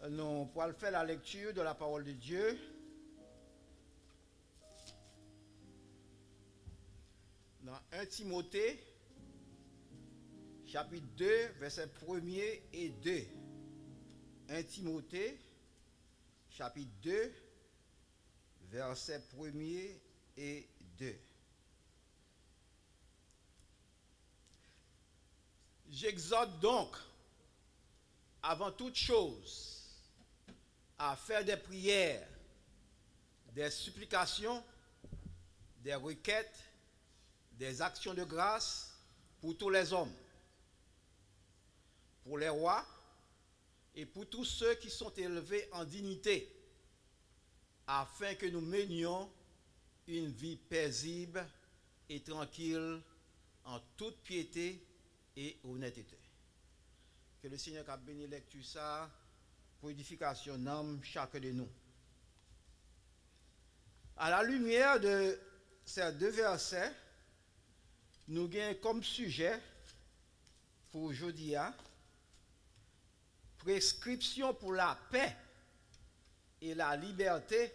nous pourrons faire la lecture de la parole de Dieu. Dans 1 Timothée, chapitre 2, versets 1er et 2. 1 Timothée, chapitre 2, versets 1er et 2. J'exhorte donc, avant toute chose, à faire des prières, des supplications, des requêtes, des actions de grâce pour tous les hommes, pour les rois et pour tous ceux qui sont élevés en dignité, afin que nous menions une vie paisible et tranquille en toute piété et honnêteté. Que le Seigneur a béni lecture ça pour édification d'âme chacun de nous. À la lumière de ces deux versets, nous avons comme sujet pour aujourd'hui prescription pour la paix et la liberté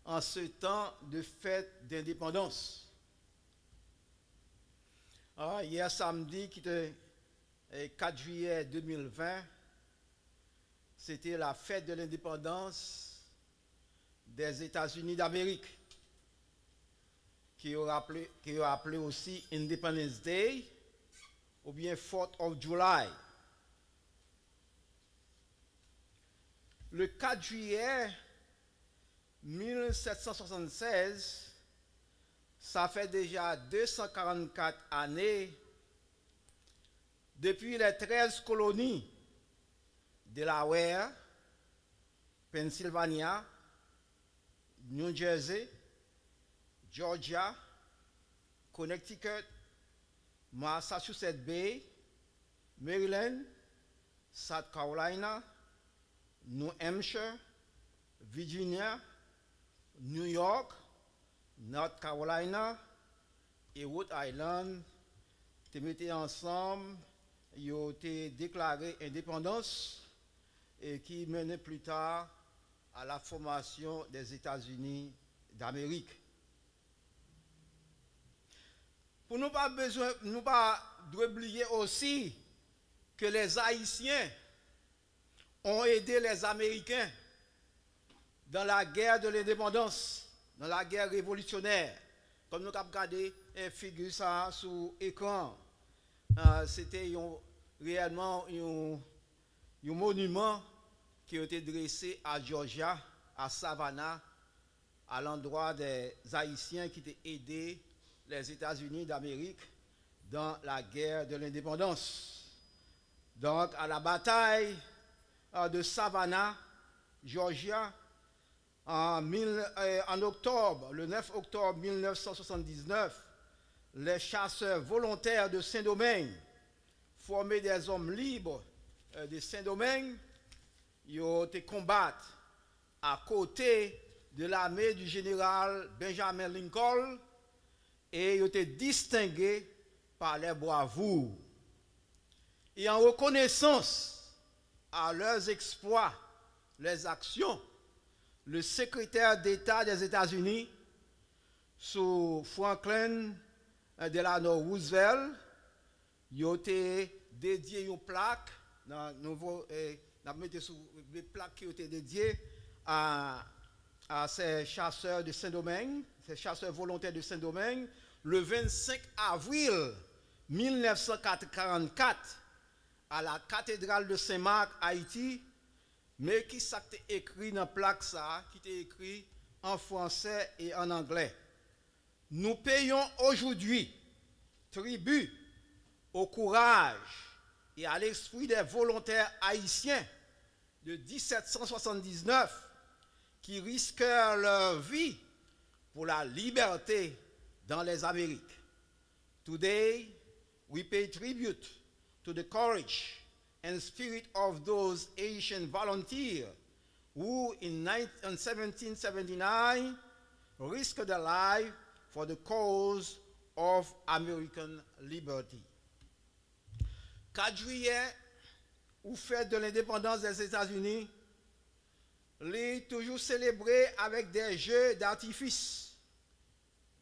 en ce temps de fête d'indépendance. Hier samedi, qui était 4 juillet 2020, c'était la fête de l'indépendance des États-Unis d'Amérique, qui est appelé aussi Independence Day ou bien 4th of July. Le 4 juillet 1776, ça fait déjà 244 années depuis les 13 colonies Delaware, Pennsylvania, New Jersey, Georgia, Connecticut, Massachusetts Bay, Maryland, South Carolina, New Hampshire, Virginia, New York, North Carolina et Rhode Island te mettaient ensemble, ils ont été déclarés indépendance et qui menait plus tard à la formation des États-Unis d'Amérique. Pour nous pas besoin, nous pas oublier aussi que les Haïtiens ont aidé les Américains dans la guerre de l'indépendance, dans la guerre révolutionnaire. Comme nous avons regardé une figure ça sur l'écran, c'était réellement un monument qui a été dressé à Georgia, à Savannah, à l'endroit des Haïtiens qui ont aidé les États-Unis d'Amérique dans la guerre de l'indépendance. Donc, à la bataille de Savannah, Georgia, en octobre, le 9 octobre 1979, les chasseurs volontaires de Saint-Domingue, formés des hommes libres de Saint-Domingue, ils ont été combattus à côté de l'armée du général Benjamin Lincoln et ils ont été distingués par les bravoures. Et en reconnaissance à leurs exploits, les actions, le secrétaire d'État des États-Unis, sous Franklin Delano Roosevelt, il a été dédié une plaque, des plaques qui ont été dédiées à ces chasseurs de Saint-Domingue, ces chasseurs volontaires de Saint-Domingue, le 25 avril 1944, à la cathédrale de Saint-Marc, Haïti, mais qui s'est écrit dans la plaque ça, qui est écrit en français et en anglais. Nous payons aujourd'hui tribut au courage et à l'esprit des volontaires haïtiens de 1779 qui risquèrent leur vie pour la liberté dans les Amériques. Today, we pay tribute to the courage and spirit of those Haitian volunteers who in 1779 risked their life for the cause of American liberty. 4 juillet ou fête de l'indépendance des États-Unis, est toujours célébré avec des jeux d'artifice,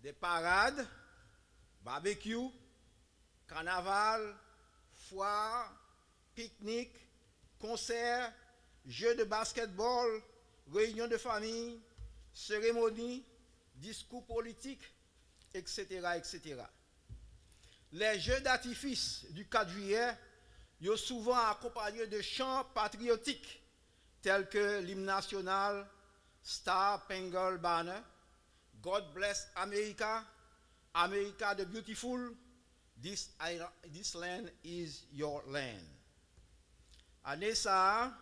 des parades, barbecue, carnaval, foires, pique-niques, concerts, jeux de basketball, réunions de famille, cérémonies, discours politiques, etc., etc. Les jeux d'artifice du 4 juillet sont souvent accompagnés de chants patriotiques tels que l'hymne national, Star Spangled Banner, God Bless America, America the Beautiful, This land is your land. Année ça,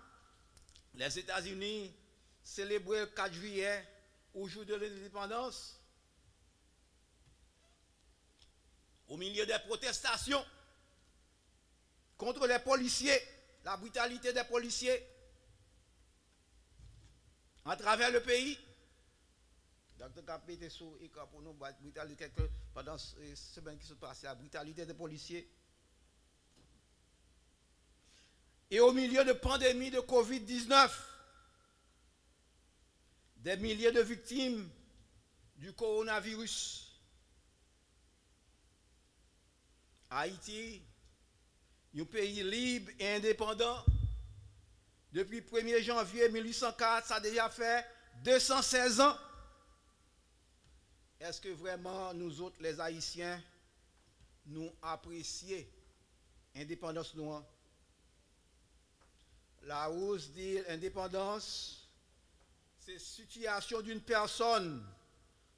les États-Unis célébraient le 4 juillet au jour de l'indépendance, au milieu des protestations contre les policiers, la brutalité des policiers à travers le pays. Dr. Capé était sous et pour nous brutalité pendant ces semaines qui se passent, la brutalité des policiers. Et au milieu de pandémie de Covid-19, des milliers de victimes du coronavirus. Haïti, un pays libre et indépendant, depuis 1er janvier 1804, ça a déjà fait 216 ans. Est-ce que vraiment nous autres, les Haïtiens, nous apprécions l'indépendance nous? La Rousse dit l'indépendance, c'est la situation d'une personne,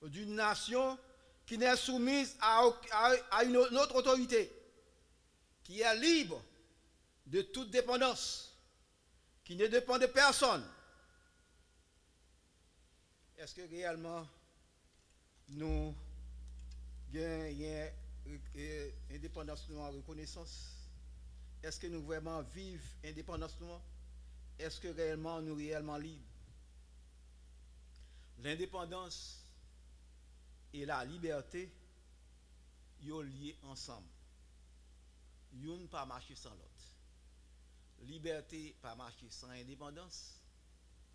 d'une nation qui n'est soumise à une autre autorité, qui est libre de toute dépendance, qui ne dépend de personne. Est-ce que réellement nous gagnons indépendance nous en reconnaissance? Est-ce que nous vraiment vivons indépendance nous? Est-ce que réellement nous réellement libres? L'indépendance et la liberté, ils sont liés ensemble. Ils ne pas marcher sans l'autre. Liberté pas marcher sans indépendance.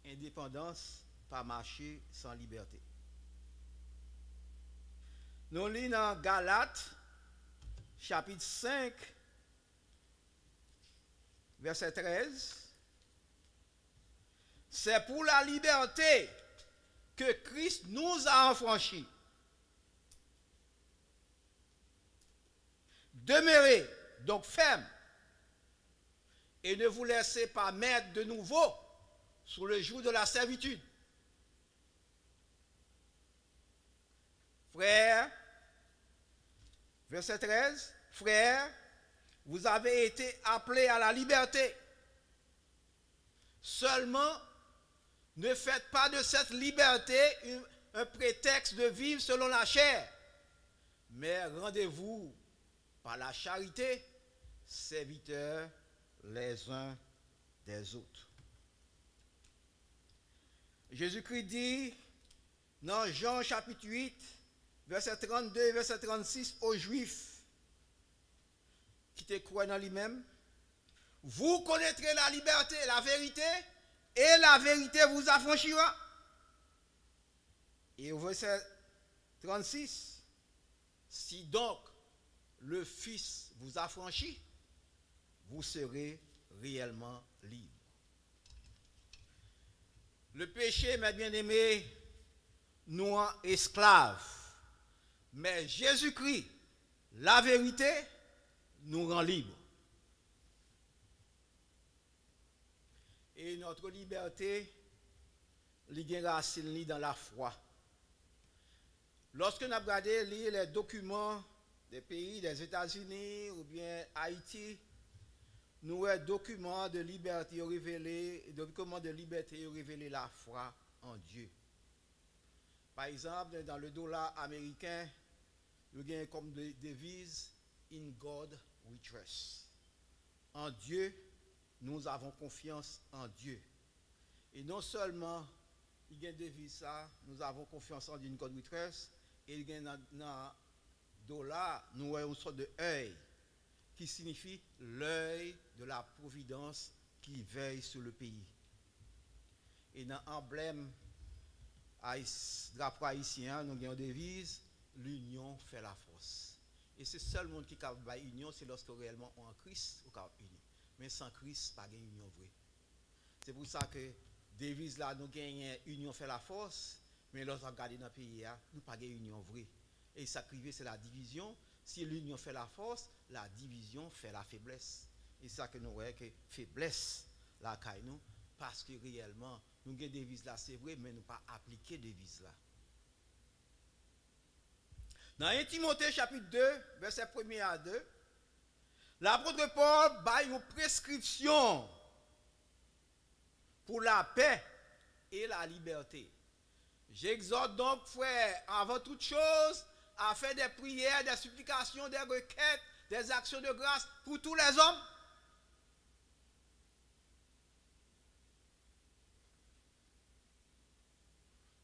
Indépendance pas marcher sans liberté. Nous lisons dans Galates, chapitre 5, verset 13. C'est pour la liberté que Christ nous a affranchis. Demeurez donc fermes et ne vous laissez pas mettre de nouveau sous le joug de la servitude. Frères, verset 13, frères, vous avez été appelés à la liberté. Seulement, ne faites pas de cette liberté un prétexte de vivre selon la chair, mais rendez-vous par la charité, serviteurs les uns des autres. Jésus-Christ dit dans Jean chapitre 8, verset 32 et verset 36 aux Juifs qui te croient dans lui-même, vous connaîtrez la liberté, la vérité, et la vérité vous affranchira. Et au verset 36, si donc le Fils vous affranchit, vous serez réellement libre. Le péché, mes bien-aimés, nous rend esclaves. Mais Jésus-Christ, la vérité, nous rend libres. Et notre liberté, elle est racine dans la foi. Lorsque nous avons regardé les documents des pays, des États-Unis ou bien Haïti, nous avons documents de liberté révélés, documents de liberté révélés la foi en Dieu. Par exemple, dans le dollar américain, nous avons comme devise In God we trust. En Dieu, nous avons confiance en Dieu. Et non seulement, il y a une devise ça, nous avons confiance en Dieu, In God we trust, et il y a dans dollar, nous avons une sorte de œil qui signifie l'œil de la providence qui veille sur le pays. Et dans l'emblème drapeau haïtien, nous avons une devise, l'union fait la force. Et c'est seul le monde qui a union, c'est lorsque réellement on est en Christ, on est uni. Mais sans Christ, pas de union vraie. C'est pour ça que devise là, nous gagnons union fait la force, mais lorsque on regarde dans le pays, nous pas de union vraie. Et ça privé, c'est la division. Si l'union fait la force, la division fait la faiblesse. Et c'est ça que nous voyons que faiblesse, la caille nous, parce que réellement, nous avons des devises là, c'est vrai, mais nous pas appliquer des devises là. Dans 1 Timothée chapitre 2, verset 1 à 2, l'apôtre Paul baille une prescription pour la paix et la liberté. J'exhorte donc, frères, avant toute chose, à faire des prières, des supplications, des requêtes, des actions de grâce pour tous les hommes.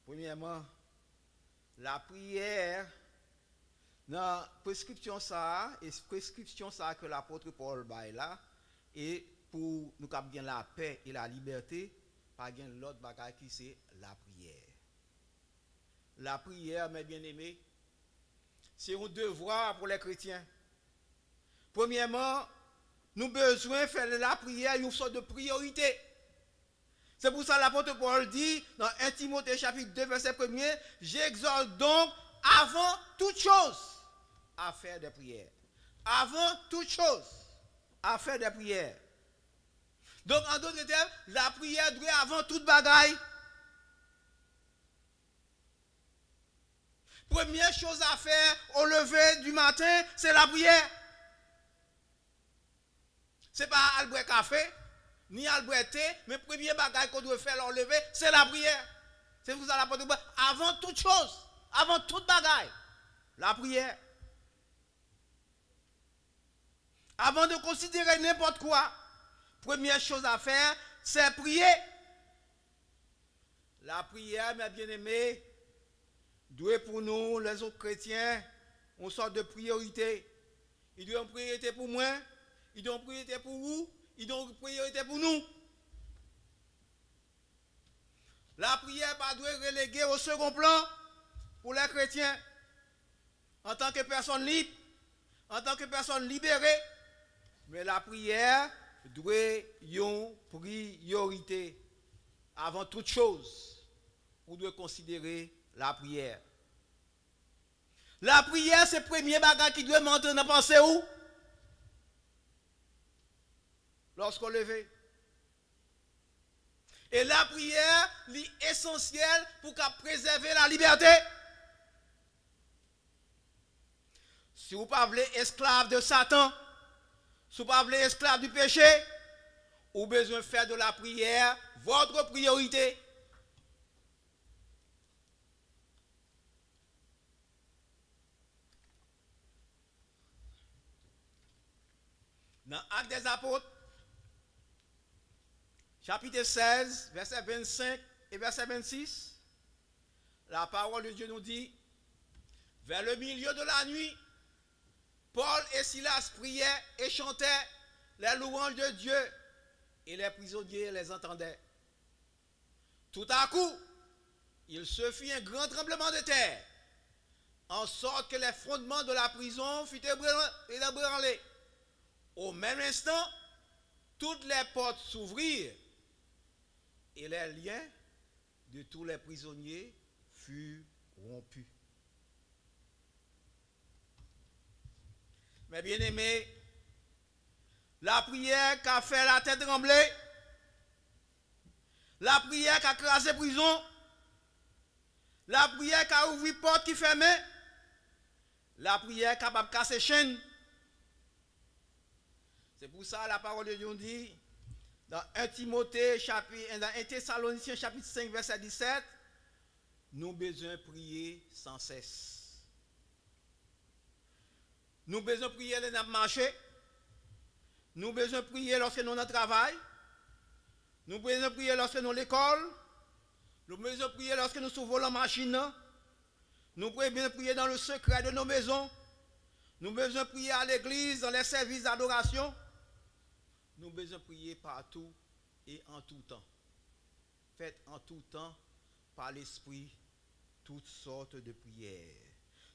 Premièrement, la prière, dans la prescription ça, et prescription ça que l'apôtre Paul baille là, et pour nous avoir la paix et la liberté, pas bien l'autre bagage qui c'est la prière. La prière, mes bien-aimés, c'est un devoir pour les chrétiens. Premièrement, nous avons besoin de faire de la prière une sorte de priorité. C'est pour ça que l'apôtre Paul dit dans 1 Timothée chapitre 2 verset 1er, j'exhorte donc avant toute chose à faire des prières. Avant toute chose à faire des prières. Donc en d'autres termes, la prière doit avant toute bagaille. Première chose à faire au lever du matin, c'est la prière. Ce n'est pas Albert café, ni Albert thé, mais premier bagage qu'on doit faire au lever, c'est la prière. C'est pour ça l'apôtre Paul, avant toute chose, avant toute bagaille, la prière. Avant de considérer n'importe quoi, première chose à faire, c'est prier. La prière, mes bien-aimés, doit pour nous, les autres chrétiens, une sorte de priorité. Il doit une priorité pour moi, il doit une priorité pour vous, il doit une priorité pour nous. La prière ne doit être reléguée au second plan pour les chrétiens. En tant que personne libre, en tant que personne libérée, mais la prière doit être une priorité. Avant toute chose, on doit considérer la prière. La prière, c'est le premier bagage qui doit monter dans la pensée où? Lorsqu'on lève. Et la prière est essentielle pour préserver la liberté. Si vous ne parlez pas esclave de Satan, si vous ne parlez pas esclave du péché, vous avez besoin de faire de la prière votre priorité. Dans Actes des Apôtres, chapitre 16, verset 25 et verset 26, la parole de Dieu nous dit, vers le milieu de la nuit, Paul et Silas priaient et chantaient les louanges de Dieu et les prisonniers les entendaient. Tout à coup, il se fit un grand tremblement de terre, en sorte que les fondements de la prison furent ébranlés. Au même instant, toutes les portes s'ouvrirent et les liens de tous les prisonniers furent rompus. Mes bien-aimés, la prière qui a fait la tête trembler, la prière qui a crasé prison, la prière qui a ouvert porte qui fermait, la prière qui a cassé chaîne. C'est pour ça la parole de Dieu dit dans 1 Timothée chapitre, dans 1 Thessaloniciens chapitre 5 verset 17, nous avons besoin de prier sans cesse. Nous avons besoin de prier lorsque nous marchons. Nous avons besoin de prier lorsque nous sommes au travail. Nous avons besoin de prier lorsque nous sommes à l'école. Nous avons besoin de prier lorsque nous sommes la machine. Nous avons besoin de prier dans le secret de nos maisons. Nous avons besoin de prier à l'église, dans les services d'adoration. Nous avons besoin de prier partout et en tout temps. Faites en tout temps par l'Esprit toutes sortes de prières.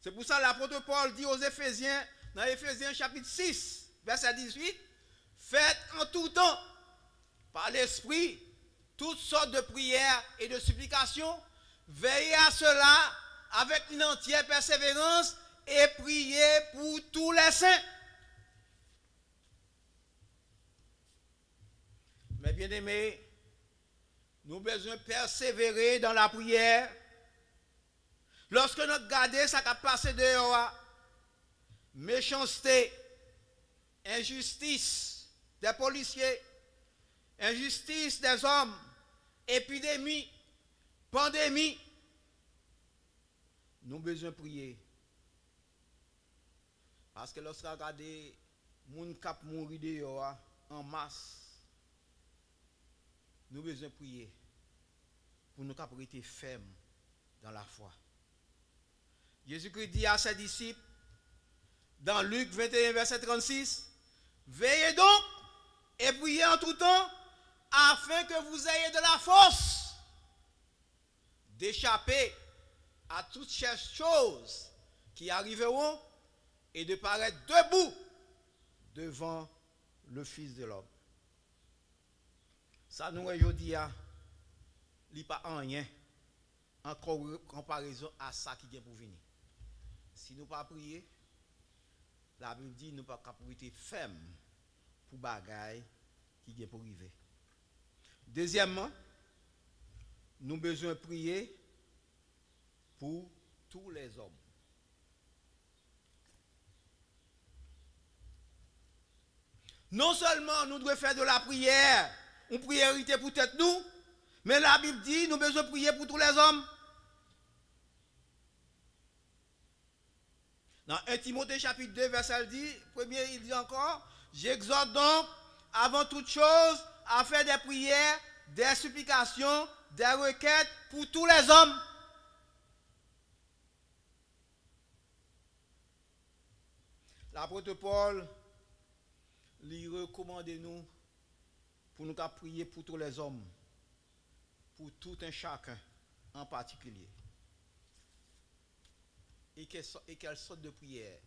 C'est pour ça que l'apôtre Paul dit aux Éphésiens, dans Éphésiens chapitre 6, verset 18, faites en tout temps par l'Esprit toutes sortes de prières et de supplications. Veillez à cela avec une entière persévérance et priez pour tous les saints. Mais bien aimés, nous avons besoin de persévérer dans la prière. Lorsque nous regardons ça qui a passé dehors, méchanceté, injustice des policiers, injustice des hommes, épidémie, pandémie, nous avons besoin de prier. Parce que lorsque nous regardons les gens qui mourent dehors en masse, nous avons besoin de prier pour nous rester fermes dans la foi. Jésus-Christ dit à ses disciples, dans Luc 21, verset 36, veillez donc et priez en tout temps, afin que vous ayez de la force d'échapper à toutes ces choses qui arriveront et de paraître debout devant le Fils de l'homme. Ça nous aujourd'hui, il n'y a pas rien en comparaison à ça qui vient pour venir. Si nous ne pas prier, la Bible dit nous ne pas être fermes pour bagaille qui vient pour arriver. Deuxièmement, nous avons besoin de prier pour tous les hommes. Non seulement nous devons faire de la prière, une priorité pour peut-être nous, mais la Bible dit nous avons besoin de prier pour tous les hommes. Dans 1 Timothée chapitre 2, verset 10, premier, il dit encore, j'exhorte donc avant toute chose à faire des prières, des supplications, des requêtes pour tous les hommes. L'apôtre Paul lui recommande nous pour nous prier pour tous les hommes, pour tout un chacun en particulier. Et quelle sorte de prière?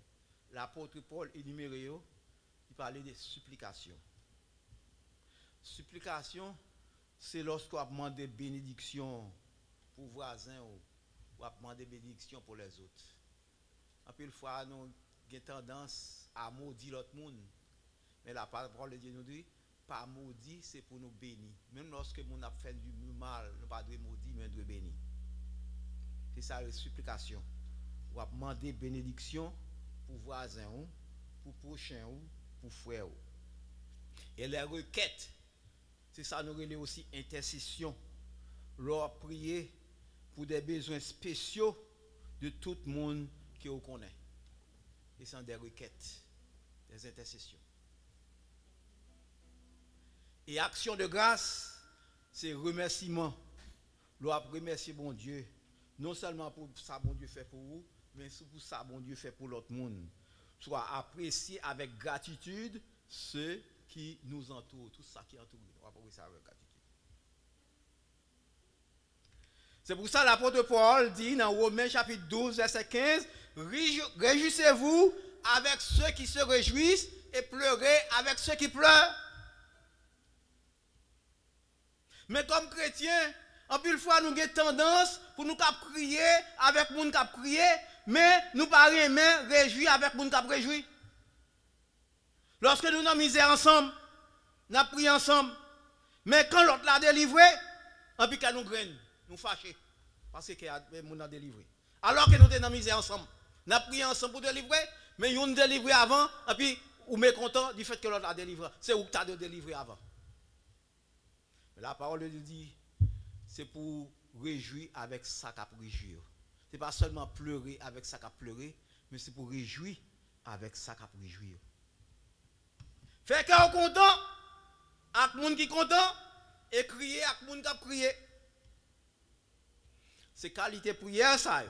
L'apôtre Paul énuméré, il parlait de supplication. Supplication, c'est lorsqu'on a demandé bénédiction pour voisins ou a demandé bénédiction pour les autres. Un peu de fois, nous avons tendance à maudire l'autre monde. Mais la parole de Dieu nous dit, pas maudit, c'est pour nous bénir. Même lorsque nous avons fait du mal, nous ne pas maudire, mais de bénir. C'est ça la supplication. Ou à demander bénédiction pour voisins, pour prochains, pour frères. Et les requêtes, c'est ça nous relève aussi intercession. Leur prier pour des besoins spéciaux de tout le monde qui vous connaît. Et ce sont des requêtes, des intercessions. Et action de grâce, c'est remerciement. Leur remercier bon Dieu, non seulement pour ça bon Dieu fait pour vous, mais pour ça bon Dieu fait pour l'autre monde. Soit apprécier avec gratitude ceux qui nous entourent, tout ça qui entoure. On va apprécier ça avec gratitude. C'est pour ça l'apôtre Paul dit dans Romains chapitre 12, verset 15, réjouissez-vous avec ceux qui se réjouissent et pleurez avec ceux qui pleurent. Mais comme chrétiens, en plus fois nous avons tendance pour nous crier avec les gens qui crient, mais nous ne pas réjouir avec les gens qui réjouissent. Lorsque nous sommes misère ensemble, nous avons prié ensemble, mais quand l'autre l'a délivré, en plus nous graine, nous fâchons, parce que nous avons délivré. Alors que nous sommes dans la misère ensemble, nous avons prié ensemble pour délivrer, mais nous avons délivré avant, et puis nous sommes mécontents du fait que l'autre l'a délivré. C'est où tu as délivré avant. La parole de Dieu dit, c'est pour réjouir avec ça qu'a réjouir. Ce n'est pas seulement pleurer avec ça qu'a pleuré, mais c'est pour réjouir avec ça qu'a réjouir. Fait qu'on est content, avec les gens qui sont contents, et crier avec les gens qui ont crié. C'est qualité prière, ça,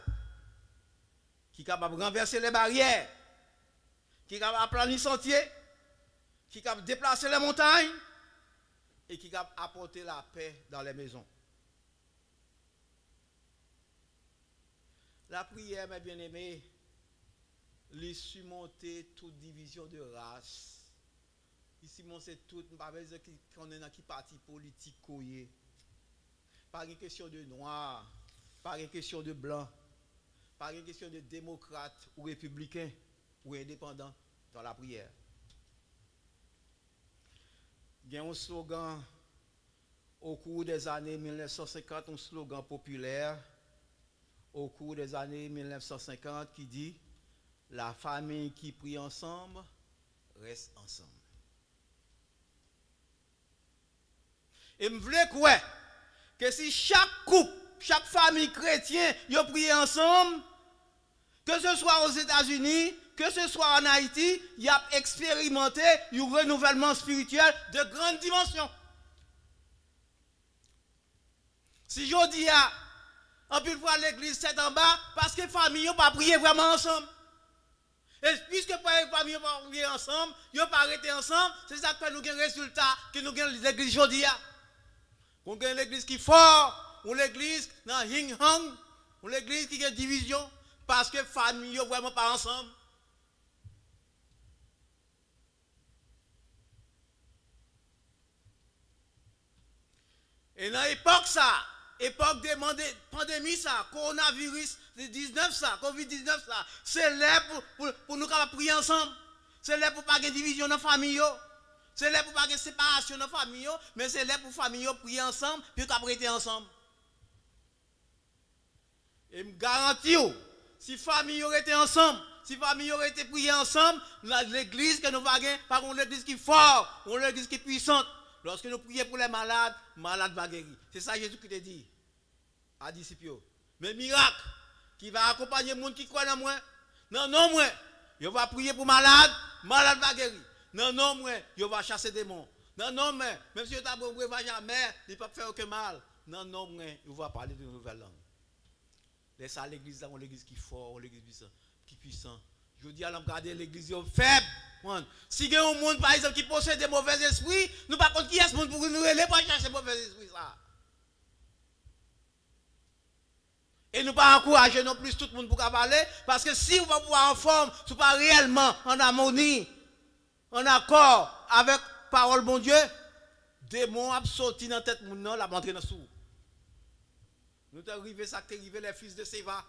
qui est capable de renverser les barrières, qui est capable de planer les sentiers, qui est capable de déplacer les montagnes, et qui va apporter la paix dans les maisons. La prière, mes bien-aimés, les surmonter toute division de race. Ici, c'est tout, pas besoin qu'on est dans qui parti politique, pas une question de noir, pas une question de blanc, pas une question de démocrate ou républicain ou indépendant dans la prière. Il y a un slogan au cours des années 1950, un slogan populaire au cours des années 1950 qui dit « La famille qui prie ensemble reste ensemble ». Et je voulais quoi que si chaque couple, chaque famille chrétienne, ils prient ensemble, que ce soit aux États-Unis, que ce soit en Haïti, il y a expérimenté un renouvellement spirituel de grande dimension. Si je dis en plus fois l'église c'est en bas, parce que les familles n'ont pas prié vraiment ensemble. Et puisque les familles n'ont pas prié ensemble, ils n'ont pas arrêté ensemble, c'est ça que nous avons un résultat, que nous avons l'église aujourd'hui. On a l'église qui est forte, ou l'église dans Hing Hang, ou l'église qui a division, parce que les familles n'ont vraiment pas ensemble. Et dans l'époque ça, époque de pandémie ça, coronavirus 19 ça, Covid-19 ça, c'est là pour nous prier ensemble. C'est là pour pas de division dans la famille. C'est là pour pas de séparation dans la famille, mais c'est là pour la famille prier ensemble, puis qu'on prêter ensemble. Et me garantis, si la famille aurait été ensemble, si la famille aurait été priée ensemble, l'église que nous avons, par contre l'église qui est forte, ou l'église qui est puissante, lorsque nous prions pour les malades, malades vont guérir. C'est ça Jésus qui te dit à disciples. Mais miracle qui va accompagner les gens qui croient dans moi, non, moi, je vais prier pour malades, malades vont guérir. Non, moi, je vais chasser des démons. Non, moi, même si je ne vais jamais, il ne peut pas faire aucun mal. Non, moi, je vais parler de nouvelle langue. Laisse à l'église, l'église qui est forte, l'église qui est puissante. Je dis à l'homme, regardez l'église faible. Si il y a un monde, par exemple, qui possède des mauvais esprits, nous ne savons pas qui est ce monde pour nous aider pour chercher ces mauvais esprits. Et nous ne pas encourager non plus tout le monde pour parler, parce que si on va pouvoir en forme, ce n'est pas réellement en harmonie, en accord avec la parole bon Dieu, démons ont sorti dans la tête de monde, la montré dans le sou. Nous sommes arrivés, ça qui arrivé les fils de Séva.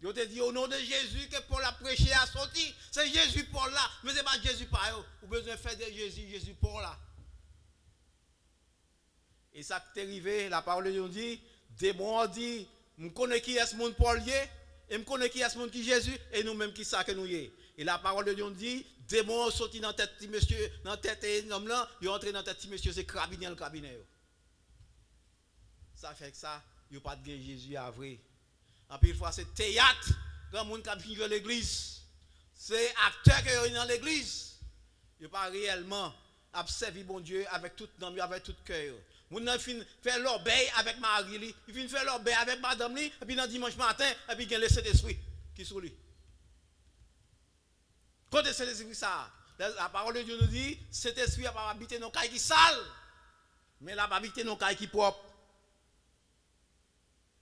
Ils ont dit au nom de Jésus que Paul a prêché à sortir. C'est Jésus Paul là, mais ce n'est pas Jésus par eux. Vous avez besoin de faire de Jésus Paul là. Et ça qui est arrivé, la parole de Dieu dit, démons ont dit, je connais qui est ce monde Paul et je connais qui est ce monde qui Jésus, et nous-mêmes qui ça que nous y est. Et la parole de Dieu dit, démons sont sortis dans la tête de monsieur, dans la tête de l'homme là, ils sont entrés dans la tête de monsieur, c'est le cabinet. Ça fait que ça, il n'y a pas de Jésus à vrai. En plus, fois c'est théâtre, quand les gens qui jouent l'église. C'est acteur qui sont dans l'église. Il n'y a pas réellement observé bon Dieu avec tout cœur. Les gens finissent faire l'obéi avec Marie, ils finissent faire l'obéi avec madame, et puis dans dimanche matin, et puis il y a le Saint-Esprit qui est sur lui. Quand le Saint-Esprit ça, la parole de Dieu nous dit, cet esprit n'a pas habité dans nos cailles qui sale, mais il a pas habité dans nos cailles qui propre.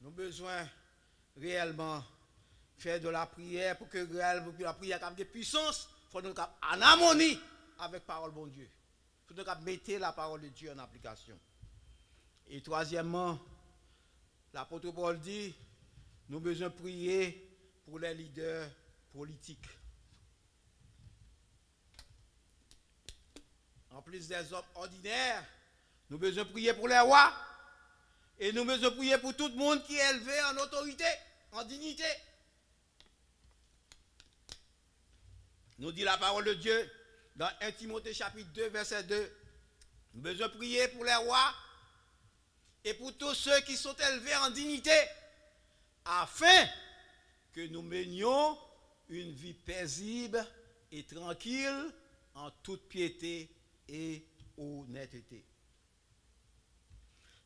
Nous avons besoin réellement faire de la prière pour que la prière ait de puissance. Il faut nous en harmonie avec la parole de bon Dieu. Il faut nous mettre la parole de Dieu en application. Et troisièmement, l'apôtre Paul dit, nous avons besoin de prier pour les leaders politiques. En plus des hommes ordinaires, nous avons besoin de prier pour les rois. Et nous devons prier pour tout le monde qui est élevé en autorité, en dignité. Nous dit la parole de Dieu dans 1 Timothée chapitre 2, verset 2. Nous devons prier pour les rois et pour tous ceux qui sont élevés en dignité, afin que nous menions une vie paisible et tranquille en toute piété et honnêteté.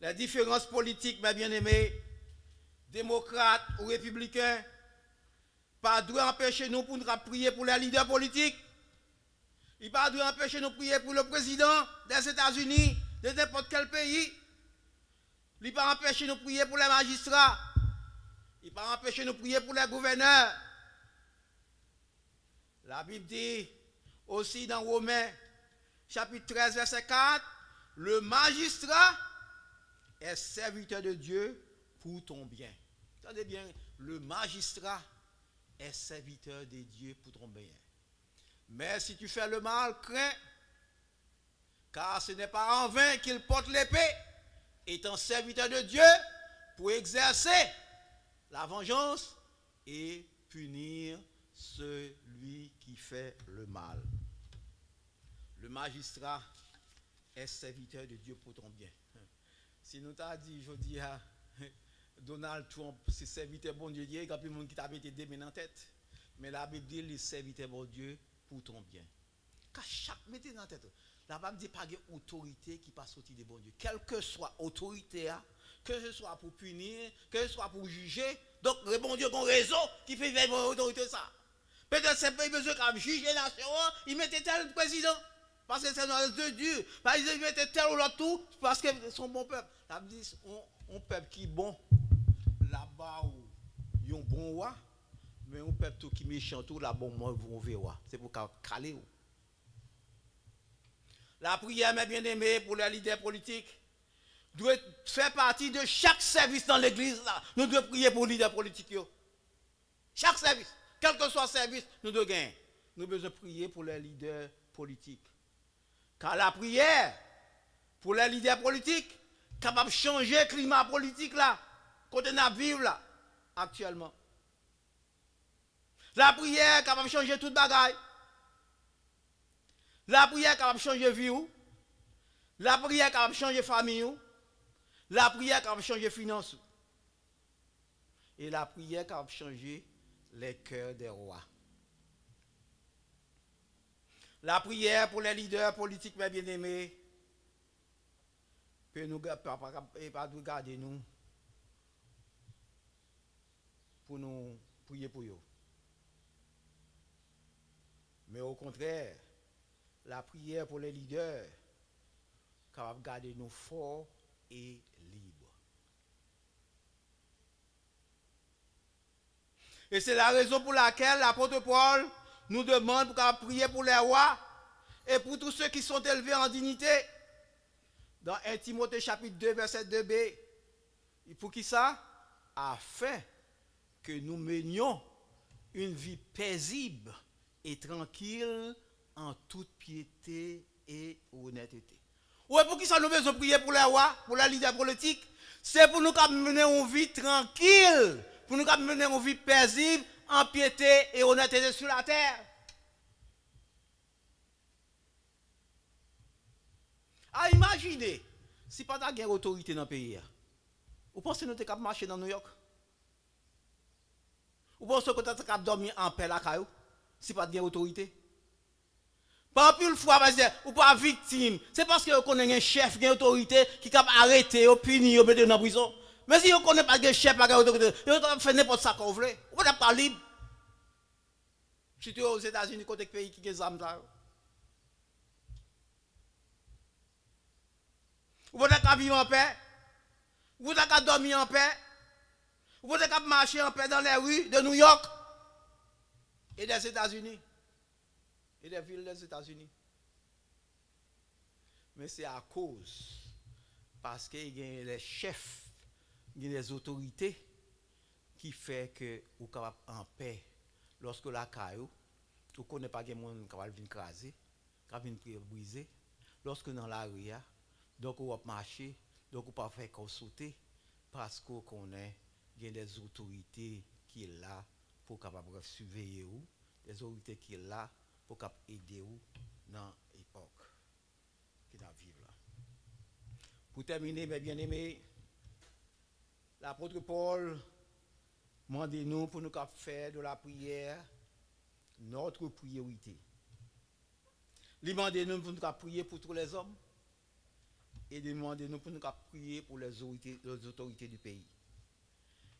Les différences politiques, mes bien-aimés, démocrates ou républicains, pas doivent empêcher nous pour nous prier pour les leaders politiques. Il pas doit empêcher nous de prier pour le président des États-Unis, de n'importe quel pays. Il ne peut pas empêcher nous de prier pour les magistrats. Il ne peut pas empêcher nous de prier pour les gouverneurs. La Bible dit aussi dans Romains, chapitre 13, verset 4, le magistrat est serviteur de Dieu pour ton bien. Entendez bien, le magistrat est serviteur de Dieu pour ton bien. Mais si tu fais le mal, crains, car ce n'est pas en vain qu'il porte l'épée, étant serviteur de Dieu pour exercer la vengeance et punir celui qui fait le mal. Le magistrat est serviteur de Dieu pour ton bien. Si nous t'a dit, je dis à Donald Trump, c'est serviteur bon Dieu, il y a plus de monde qui t'a mis des mains en tête. Mais la Bible dit, il serviteur bon Dieu pour ton bien. Car chaque, mettez dans la tête, la Bible dit pas d'autorité qui passe sortir de bon Dieu. Quelle que soit l'autorité, que ce soit pour punir, que ce soit pour juger, donc le bon Dieu a raison qui fait vivre l'autorité ça. Peut-être c'est pas besoin de juger la nation, il mettait tel président. Parce que c'est dans de Dieu. Parce qu'ils mettent tel ou l'autre tout, parce que son bon peuple. La Bible dit, on peuple qui est bon, là-bas où il y a un bon roi, mais on peuple tout qui est méchant tout, là-bas où on verra. C'est pour caler. La prière, mes bien-aimés, pour les leaders politiques, doit faire partie de chaque service dans l'église. Nous devons prier pour les leaders politiques. Chaque service, quel que soit le service, nous devons gagner. Nous devons besoin de prier pour les leaders politiques. Car la prière, pour les leaders politiques, capable de changer le climat politique là, côté nous vivons là, actuellement. La prière capable de changer toute bagaille. La prière capable de changer vie. La prière capable de changer famille. La prière capable de changer finances. Et la prière capable de changer les cœurs des rois. La prière pour les leaders politiques, mes bien-aimés, peut nous garder nous pour nous prier pour eux. Mais au contraire, la prière pour les leaders capable de garder nous forts et libres. Et c'est la raison pour laquelle l'apôtre Paul nous demande pour prier pour les rois et pour tous ceux qui sont élevés en dignité. Dans 1 Timothée chapitre 2, verset 2b. Et pour qui ça? Afin que nous menions une vie paisible et tranquille en toute piété et honnêteté. Ouais, pour qui ça nous besoin prier pour les rois, pour les leaders politiques? C'est pour nous mener une vie tranquille, pour nous mener une vie paisible, en piété et honnêteté sur la terre. Ah, imaginez, si pas de guerre autorité dans le pays, vous pensez que nous sommes capables de marcher dans New York? Vous pensez que nous sommes capables de dormir en paix là, si pas de guerre autorité? Pas plus de fois, parce que vous pas victime. C'est parce que vous connaissez un chef, une autorité qui est capable d'arrêter, de punir, de mettre dans la prison. Mais si vous ne connaissez pas de chef, pas d'autorité, vous pouvez faire n'importe ça qu'on veut. Vous n'êtes pas libre. Surtout aux États-Unis, côté pays qui ont des armes. Vous n'êtes pas vivre en paix. Vous n'êtes pas dormir en paix. Vous n'êtes pas marcher en paix dans les rues de New York et des États-Unis. Et des villes des États-Unis. Mais c'est à cause, parce qu'il y a les chefs, il y a les autorités qui fait que vous êtes capable en paix. Lorsque la caillou, vous ne connaissez pas les gens qui vont venir craser, qui vont venir briser. Lorsque dans la rue, donc vous va marcher, donc vous ne pouvez pas faire comme sauter, parce que vous connaissez des autorités qui sont là pour capable surveiller vous, des autorités qui sont là pour aider vous dans l'époque qui nous vivons là. Pour terminer, mes bien-aimés, l'apôtre Paul demande-nous pour nous faire de la prière notre priorité. Il demande-nous pour nous prier pour tous les hommes et demande-nous pour nous prier pour les autorités du pays.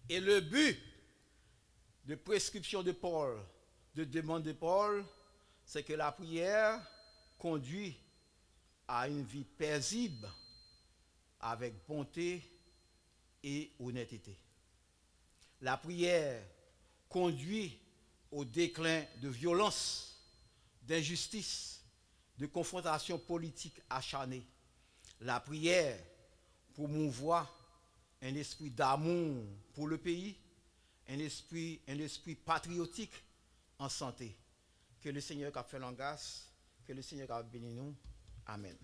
Et le but de prescription de Paul, de demande de Paul, c'est que la prière conduit à une vie paisible avec bonté et honnêteté. La prière conduit au déclin de violence, d'injustice, de confrontation politique acharnée. La prière promouvoit un esprit d'amour pour le pays, un esprit patriotique en santé. Que le Seigneur a fait la grâce, que le Seigneur a béni nous. Amen.